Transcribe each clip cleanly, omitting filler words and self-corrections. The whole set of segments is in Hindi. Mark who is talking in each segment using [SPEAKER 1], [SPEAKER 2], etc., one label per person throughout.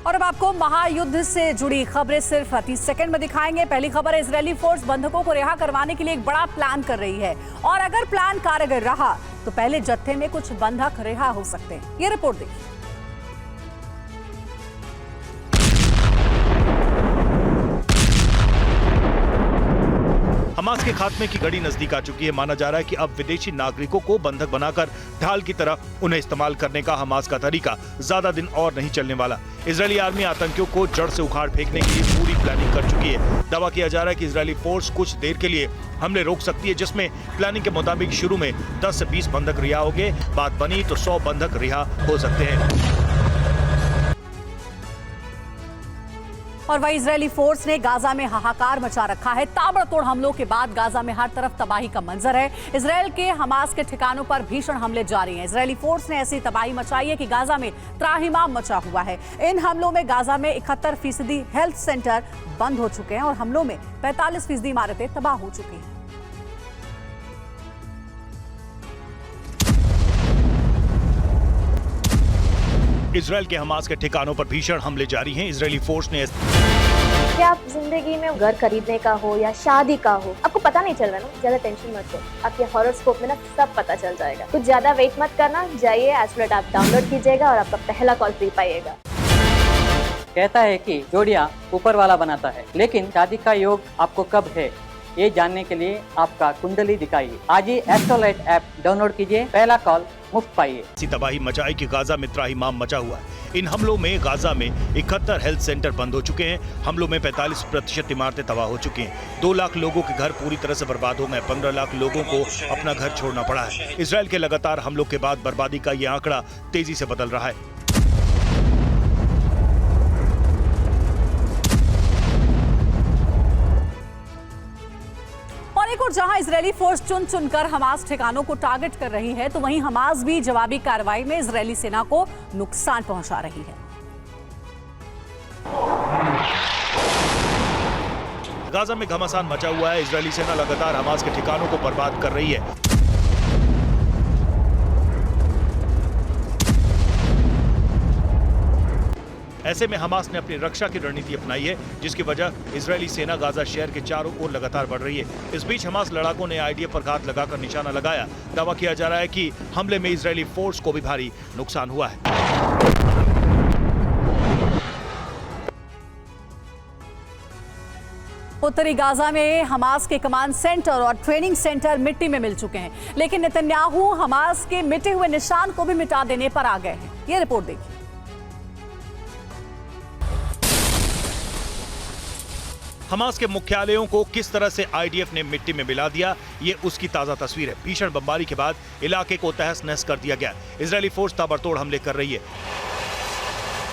[SPEAKER 1] और अब आपको महायुद्ध से जुड़ी खबरें सिर्फ 30 सेकंड में दिखाएंगे। पहली खबर है, इजरायली फोर्स बंधकों को रिहा करवाने के लिए एक बड़ा प्लान कर रही है और अगर प्लान कारगर रहा तो पहले जत्थे में कुछ बंधक रिहा हो सकते हैं। ये रिपोर्ट देखिए।
[SPEAKER 2] हमास के खात्मे की घड़ी नजदीक आ चुकी है। माना जा रहा है कि अब विदेशी नागरिकों को बंधक बनाकर ढाल की तरह उन्हें इस्तेमाल करने का हमास का तरीका ज्यादा दिन और नहीं चलने वाला। इजरायली आर्मी आतंकियों को जड़ से उखाड़ फेंकने के लिए पूरी प्लानिंग कर चुकी है। दावा किया जा रहा है कि इजरायली फोर्स कुछ देर के लिए हमले रोक सकती है, जिसमें प्लानिंग के मुताबिक शुरू में 10 से 20 बंधक रिहा होंगे। बात बनी तो 100 बंधक रिहा हो सकते हैं।
[SPEAKER 1] और वही इजरायली फोर्स ने गाजा में हाहाकार मचा रखा है। ताबड़तोड़ हमलों के बाद गाजा में हर तरफ तबाही का मंजर है। इजरायल के हमास के ठिकानों पर भीषण हमले जारी हैं। इजरायली फोर्स ने ऐसी तबाही मचाई है कि गाजा में त्राहिमाम मचा हुआ है। इन हमलों में गाजा में 71% हेल्थ सेंटर बंद हो चुके हैं और हमलों में 45% इमारतें तबाह हो चुकी हैं।
[SPEAKER 2] इजरायल के हमास के ठिकानों पर भीषण हमले जारी हैं। इजरायली फोर्स ने
[SPEAKER 3] क्या आप जिंदगी में घर खरीदने का हो या शादी का हो, आपको पता नहीं चल रहा ना, ज्यादा टेंशन मत लो। आपके हॉरोस्कोप में ना सब पता चल जाएगा। कुछ ज्यादा वेट मत करना, जाइए एस्ट्रोलैट आप डाउनलोड कीजिएगा और आपका पहला कॉल फ्री पाइएगा।
[SPEAKER 4] कहता है कि जोड़ियां ऊपर वाला बनाता है, लेकिन शादी का योग आपको कब है ये जानने के लिए आपका कुंडली दिखाइए। आज ही एस्ट्रोलैट ऐप डाउनलोड कीजिए, पहला कॉल मुफ्त पाइए।
[SPEAKER 2] ऐसी तबाही मचाई कि गाजा में त्राहिमाम मचा हुआ है। इन हमलों में गाजा में 71 हेल्थ सेंटर बंद हो चुके हैं। हमलों में 45% इमारतें तबाह हो चुकी हैं। 2 लाख लोगों के घर पूरी तरह से बर्बाद हो गए। 15 लाख लोगों को अपना घर छोड़ना पड़ा है। इजरायल के लगातार हमलों के बाद बर्बादी का ये आंकड़ा तेजी से बदल रहा है।
[SPEAKER 1] और जहां इजरायली फोर्स चुन चुनकर हमास ठिकानों को टारगेट कर रही है, तो वहीं हमास भी जवाबी कार्रवाई में इजरायली सेना को नुकसान पहुंचा रही है।
[SPEAKER 2] गाजा में घमासान मचा हुआ है। इजरायली सेना लगातार हमास के ठिकानों को बर्बाद कर रही है। ऐसे में हमास ने अपनी रक्षा की रणनीति अपनाई है, जिसकी वजह इजरायली सेना गाजा शहर के चारों ओर लगातार बढ़ रही है। इस बीच हमास लड़ाकों ने आईडीएफ पर घात लगाकर निशाना लगाया। दावा किया जा रहा है कि हमले में इजरायली फोर्स को भी भारी नुकसान हुआ है।
[SPEAKER 1] उत्तरी गाजा में हमास के कमांड सेंटर और ट्रेनिंग सेंटर मिट्टी में मिल चुके हैं, लेकिन नेतन्याहू हमास के मिटे हुए निशान को भी मिटा देने पर आ गए हैं। ये रिपोर्ट देखिए।
[SPEAKER 2] हमास के मुख्यालयों को किस तरह से आईडीएफ ने मिट्टी में मिला दिया, ये उसकी ताजा तस्वीर है। भीषण बमबारी के बाद इलाके को तहस नहस कर दिया गया। इजरायली फोर्स ताबड़तोड़ हमले कर रही है।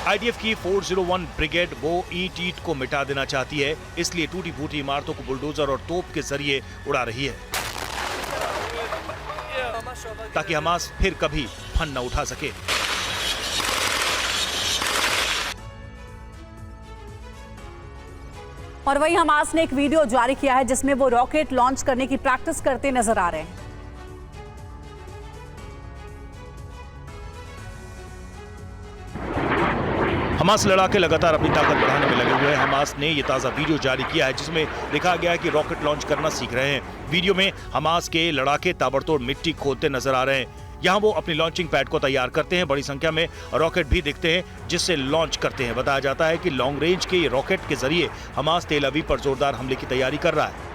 [SPEAKER 2] आईडीएफ की 401 ब्रिगेड वो ईंट को मिटा देना चाहती है, इसलिए टूटी फूटी इमारतों को बुलडोजर और तोप के जरिए उड़ा रही है, ताकि हमास फिर कभी फन न उठा सके।
[SPEAKER 1] और वही हमास ने एक वीडियो जारी किया है, जिसमें वो रॉकेट लॉन्च करने की प्रैक्टिस करते नजर आ रहे हैं।
[SPEAKER 2] हमास लड़ाके लगातार अपनी ताकत बढ़ाने में लगे हुए हैं। हमास ने ये ताज़ा वीडियो जारी किया है, जिसमें दिखाया गया है कि रॉकेट लॉन्च करना सीख रहे हैं। वीडियो में हमास के लड़ाके ताबड़तोड़ मिट्टी खोदते नजर आ रहे हैं। यहाँ वो अपनी लॉन्चिंग पैड को तैयार करते हैं। बड़ी संख्या में रॉकेट भी दिखते हैं, जिससे लॉन्च करते हैं। बताया जाता है कि लॉन्ग रेंज के ये रॉकेट के जरिए हमास तेल अवीव पर जोरदार हमले की तैयारी कर रहा है।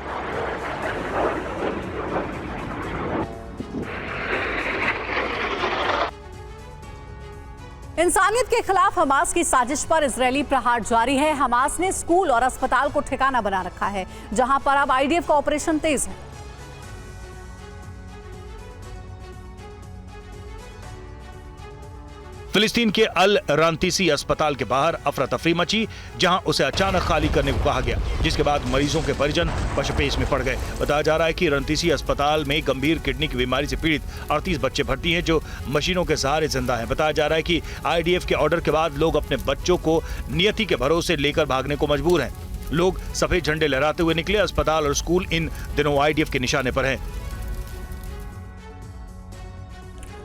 [SPEAKER 1] इंसानियत के खिलाफ हमास की साजिश पर इजरायली प्रहार जारी है। हमास ने स्कूल और अस्पताल को ठिकाना बना रखा है, जहां पर अब आईडीएफ का ऑपरेशन तेज है।
[SPEAKER 2] फिलिस्तीन के अल रांतीसी अस्पताल के बाहर अफरा तफरी मची, जहां उसे अचानक खाली करने को कहा गया, जिसके बाद मरीजों के परिजन पशपेश में पड़ गए। बताया जा रहा है कि रांतीसी अस्पताल में गंभीर किडनी की बीमारी से पीड़ित 38 बच्चे भर्ती हैं, जो मशीनों के सहारे जिंदा हैं। बताया जा रहा है कि आईडीएफ के ऑर्डर के बाद लोग अपने बच्चों को नियति के भरोसे लेकर भागने को मजबूर हैं। लोग सफेद झंडे लहराते हुए निकले। अस्पताल और स्कूल इन दिनों आईडीएफ के निशाने पर हैं।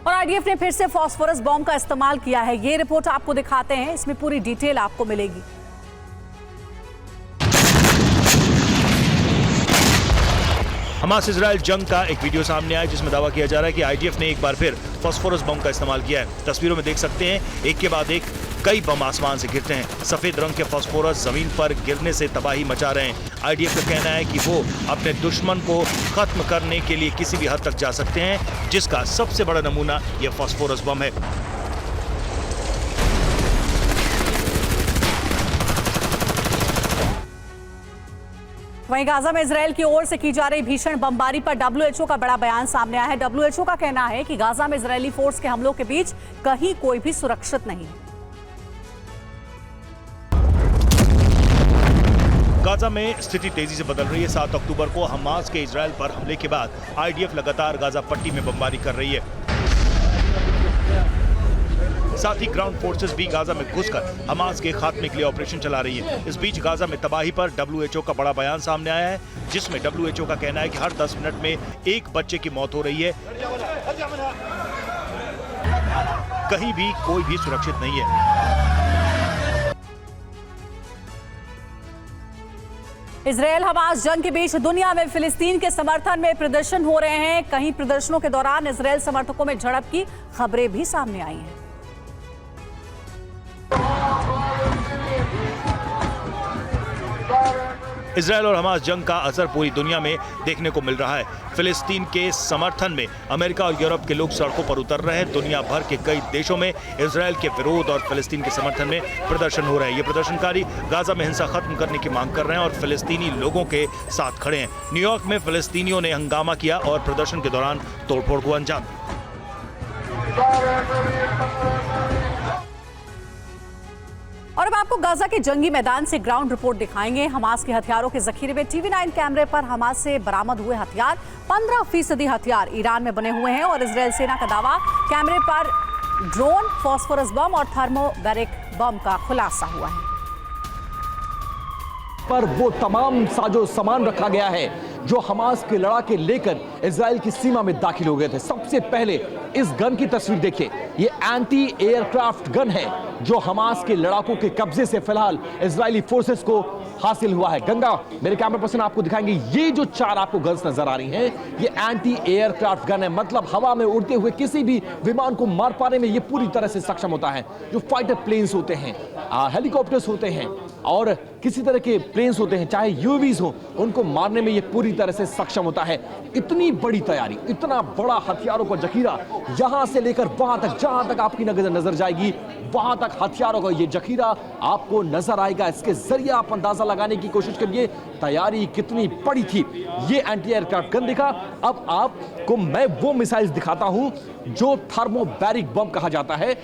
[SPEAKER 1] और आईडीएफ ने फिर से फास्फोरस बॉम्ब का इस्तेमाल किया है। ये रिपोर्ट आपको दिखाते हैं, इसमें पूरी डिटेल आपको मिलेगी।
[SPEAKER 2] हमास इजराइल जंग का एक वीडियो सामने आया जिसमें दावा किया जा रहा है कि आईडीएफ ने एक बार फिर फास्फोरस बम का इस्तेमाल किया है। तस्वीरों में देख सकते हैं एक के बाद एक कई बम आसमान से गिरते हैं। सफेद रंग के फास्फोरस जमीन पर गिरने से तबाही मचा रहे हैं। आईडीएफ का कहना है कि वो अपने दुश्मन को खत्म करने के लिए किसी भी हद तक जा सकते हैं, जिसका सबसे बड़ा नमूना यह फास्फोरस बम है।
[SPEAKER 1] वहीं गाजा में इजराइल की ओर से की जा रही भीषण बमबारी पर डब्ल्यूएचओ का बड़ा बयान सामने आया है। डब्ल्यूएचओ का कहना है कि गाजा में इजरायली फोर्स के हमलों के बीच कहीं कोई भी सुरक्षित नहीं है।
[SPEAKER 2] गाजा में स्थिति तेजी से बदल रही है। 7 अक्टूबर को हमास के इजराइल पर हमले के बाद आईडीएफ लगातार गाजा पट्टी में बमबारी कर रही है। साथ ही ग्राउंड फोर्सेस भी गाजा में घुसकर हमास के खात्मे के लिए ऑपरेशन चला रही है। इस बीच गाजा में तबाही पर डब्ल्यूएचओ का बड़ा बयान सामने आया है, जिसमें डब्ल्यूएचओ का कहना है कि हर 10 मिनट में एक बच्चे की मौत हो रही है। कहीं भी कोई भी सुरक्षित नहीं है।
[SPEAKER 1] इजरायल हमास जंग के बीच दुनिया में फिलिस्तीन के समर्थन में प्रदर्शन हो रहे हैं। कहीं प्रदर्शनों के दौरान इजरायल समर्थकों में झड़प की खबरें भी सामने आई हैं।
[SPEAKER 2] इजरायल और हमास जंग का असर पूरी दुनिया में देखने को मिल रहा है। फिलिस्तीन के समर्थन में अमेरिका और यूरोप के लोग सड़कों पर उतर रहे हैं। दुनिया भर के कई देशों में इजरायल के विरोध और फिलिस्तीन के समर्थन में प्रदर्शन हो रहे हैं। ये प्रदर्शनकारी गाजा में हिंसा खत्म करने की मांग कर रहे हैं और फिलिस्तीनी लोगों के साथ खड़े हैं। न्यूयॉर्क में फिलिस्तीनियों ने हंगामा किया और प्रदर्शन के दौरान तोड़फोड़ को अंजाम दिया।
[SPEAKER 1] और अब आपको गाजा के जंगी मैदान से ग्राउंड रिपोर्ट दिखाएंगे। हमास के हथियारों के जखीरे में टीवी9 कैमरे पर हमास से बरामद हुए हथियार 15% हथियार ईरान में बने हुए हैं और इजरायल सेना का दावा कैमरे पर ड्रोन, फास्फोरस बम और थर्मोबैरिक बम का खुलासा हुआ है।
[SPEAKER 5] पर वो तमाम साजो सामान रखा गया है जो हमास के लड़ाके लेकर इजराइल की सीमा में दाखिल हो गए थे। सबसे पहले इस गन की तस्वीर देखिए। ये एंटी एयरक्राफ्ट गन है जो हमास के लड़ाकों के कब्जे से फिलहाल इजरायली फोर्सेस को हासिल हुआ है। गंगा मेरे कैमरा पर्सन आपको दिखाएंगे। ये जो 4 आपको गन्स नजर आ रही हैं, ये एंटी एयरक्राफ्ट गन है, मतलब हवा में उड़ते हुए किसी भी विमान को मार पाने में ये पूरी तरह से सक्षम होता है। जो फाइटर प्लेन्स होते हैं, हेलीकॉप्टर्स होते हैं और किसी तरह के प्लेन्स होते हैं, चाहे यूएवीज हो, उनको मारने में ये पूरी तरह से सक्षम होता है। इतनी बड़ी तैयारी, इतना बड़ा हथियारों का जखीरा, यहां से लेकर वहां तक, जहां तक आपकी नजर जाएगी वहां तक हथियारों का ये जखीरा आपको नजर आएगा। इसके जरिए आप अंदाजा लगाने की कोशिश करिए तैयारी कितनी बड़ी थी। ये एंटी एयरक्राफ्ट गन दिखा। अब आपको मैं वो मिसाइल्स दिखाता हूं जो थर्मोबैरिक बम कहा जाता है।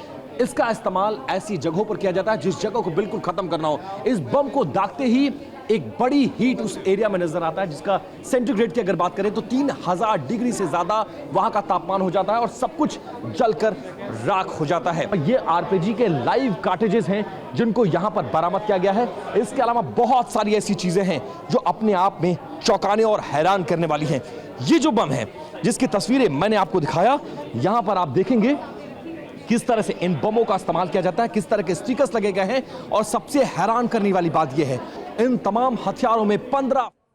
[SPEAKER 5] इसका इस्तेमाल ऐसी जगहों पर किया जाता है जिस जगह को बिल्कुल खत्म करना हो। इस बम को दागते ही एक बड़ी हीट उस एरिया में नजर आता है, जिसका सेंटीग्रेड की अगर बात करें तो 3000 डिग्री से ज्यादा वहां का तापमान हो जाता है और सब कुछ जलकर राख हो जाता है। ये आरपीजी के लाइव कार्टेजेस हैं जिनको यहां पर बरामद किया गया है। इसके अलावा बहुत सारी ऐसी चीजें हैं जो अपने आप में चौंकाने और हैरान करने वाली हैं। ये जो बम है जिसकी तस्वीरें मैंने आपको दिखाया, यहां पर आप देखेंगे किस तरह से इन बमों का इस्तेमाल किया जाता है, किस तरह के स्टिकर्स लगे गए हैं और सबसे हैरान करने वाली बात यह है इन तमाम हथियारों में 15